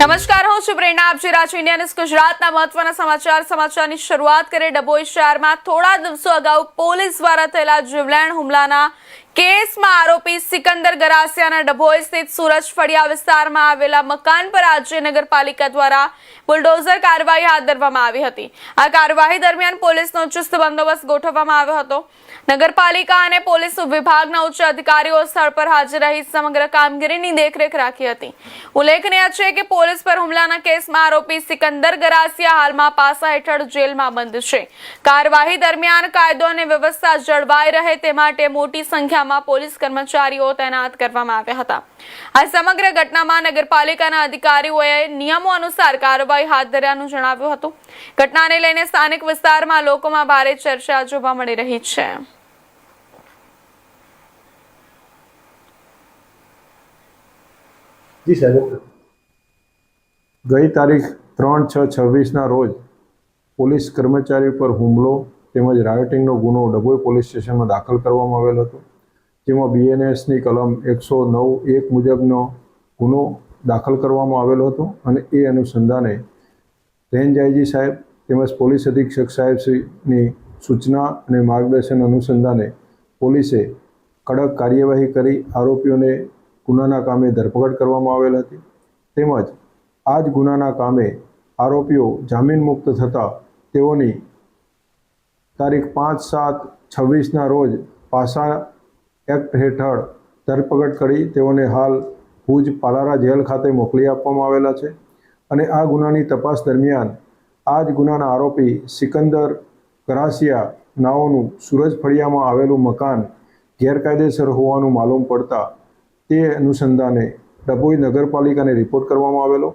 નમસ્કાર, હું છું પ્રેરણા. આપ જોઈ રહ્યા છો ઇન્ડિયા ન્યૂઝ ગુજરાતના મહત્વના સમાચારની શરૂઆત કરીએ. ડભોઈ શહેરમાં થોડા દિવસો અગાઉ પોલીસ દ્વારા થયેલા જીવલેણ હુમલાના કેસમાં આરોપી સિકંદર ગરાસિયાના ડભોઈ સ્થિત સુરજ ફળિયા વિસ્તારમાં આવેલા મકાન પર આજે નગરપાલિકા દ્વારા બુલડોઝર કાર્યવાહી હાથ ધરવામાં આવી હતી. આ કાર્યવાહી દરમિયાન પોલીસનો ચુસ્ત બંદોબસ્ત ગોઠવવામાં આવ્યો હતો. નગરપાલિકા અને પોલીસ વિભાગના ઉચ્ચ અધિકારીઓ સ્થળ પર હાજર રહી સમગ્ર કામગીરીની દેખરેખ રાખી હતી. ઉલ્લેખનીય છે કે પોલીસ પર હુમલાના કેસમાં આરોપી સિકંદર ગરાસિયા હાલમાં પાસા હેઠળ જેલમાં બંધ છે. કાર્યવાહી દરમિયાન કાયદો અને વ્યવસ્થા જળવાઈ રહે તે માટે મોટી સંખ્યામાં પોલીસ કર્મચારીઓ તૈનાત કરવામાં આવ્યા હતા. આ સમગ્ર ઘટનામાં નગરપાલિકાના અધિકારીઓએ નિયમો અનુસાર કાર્યવાહી હાથ ધર્યાનું જણાવ્યું હતું. ઘટનાને લઈને સ્થાનિક વિસ્તારમાં લોકોમાં ભારે ચર્ચા જોવા મળી રહી છે. જી સાહેબ, ગઈ તારીખ 3/6/26ના રોજ પોલીસ કર્મચારી પર હુમલો તેમજ રાયોટિંગનો ગુનો ડભોઈ પોલીસ સ્ટેશનમાં દાખલ કરવામાં આવેલ હતો, જેમાં BNSની કલમ 109(1) મુજબનો ગુનો દાખલ કરવામાં આવેલો હતો અને એ અનુસંધાને રેન્જ આઈજી સાહેબ તેમજ પોલીસ અધિક્ષક સાહેબશ્રીની સૂચના અને માર્ગદર્શન અનુસંધાને પોલીસે કડક કાર્યવાહી કરી આરોપીઓને ગુનાના કામે ધરપકડ કરવામાં આવેલ હતી. તેમજ આ જ ગુનાના કામે આરોપીઓ જામીન મુક્ત થતાં તેઓની તારીખ 5/7/26ના રોજ પાસા એક્ટ હેઠળ ધરપકડ કરી તેઓને હાલ ભુજ પાલારા જેલ ખાતે મોકલી આપવામાં આવેલા છે. અને આ ગુનાની તપાસ દરમિયાન આ જ ગુનાના આરોપી સિકંદર ગરાસિયા નાઓનું સુરજ ફળિયામાં આવેલું મકાન ગેરકાયદેસર હોવાનું માલુમ પડતા તે અનુસંધાને ડભોઈ નગરપાલિકાને રિપોર્ટ કરવામાં આવેલો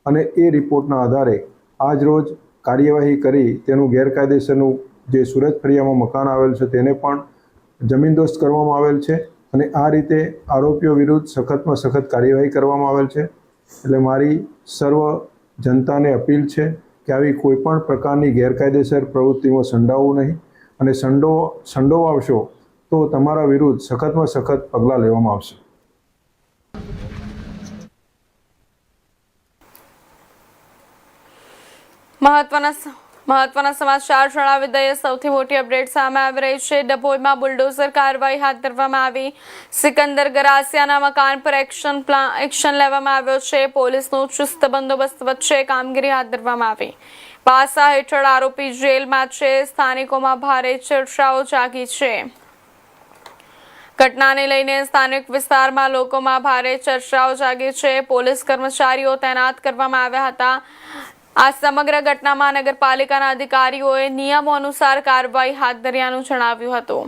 અને એ રિપોર્ટના આધારે આજરોજ કાર્યવાહી કરી તેનું ગેરકાયદેસરનું જે સુરજ ફળિયામાં મકાન આવેલ છે તેને પણ જમીનદોસ્ત કરવામાં આવેલ છે અને આ રીતે આરોપીઓ વિરુદ્ધ સખતમાં સખત કાર્યવાહી કરવામાં આવેલ છે. એટલે મારી સર્વ જનતાને અપીલ છે કે આવી કોઈપણ પ્રકારની ગેરકાયદેસર પ્રવૃત્તિમાં સંડોવાવું નહીં અને સંડોવાવશો તો તમારા વિરુદ્ધ સખતમાં સખત પગલાં લેવામાં આવશે. મહત્વના સમાચાર જણાવી દઈએ. સૌથી મોટી અપડેટ સામે આવી રહી છે. ડભોઈમાં બુલડોઝર કાર્યવાહી હાથ ધરવામાં આવી. સિકંદર ગરાસિયાના મકાન પર એક્શન લેવામાં આવ્યો છે. પોલીસનો ચુસ્ત બંદોબસ્ત વચ્ચે કામગીરી હાથ ધરવામાં આવી. પાસા હેઠળ આરોપી જેલમાં છે. સ્થાનિકોમાં ભારે ચર્ચાઓ જાગી છે. ઘટનાને લઈને સ્થાનિક વિસ્તારમાં લોકોમાં ભારે ચર્ચાઓ જાગી છે. પોલીસ કર્મચારીઓ તૈનાત કરવામાં આવ્યા હતા. આ સમગ્ર ઘટનામાં નગરપાલિકાના અધિકારીઓએ નિયમો અનુસાર કાર્યવાહી હાથ ધર્યાનું જણાવ્યું હતું.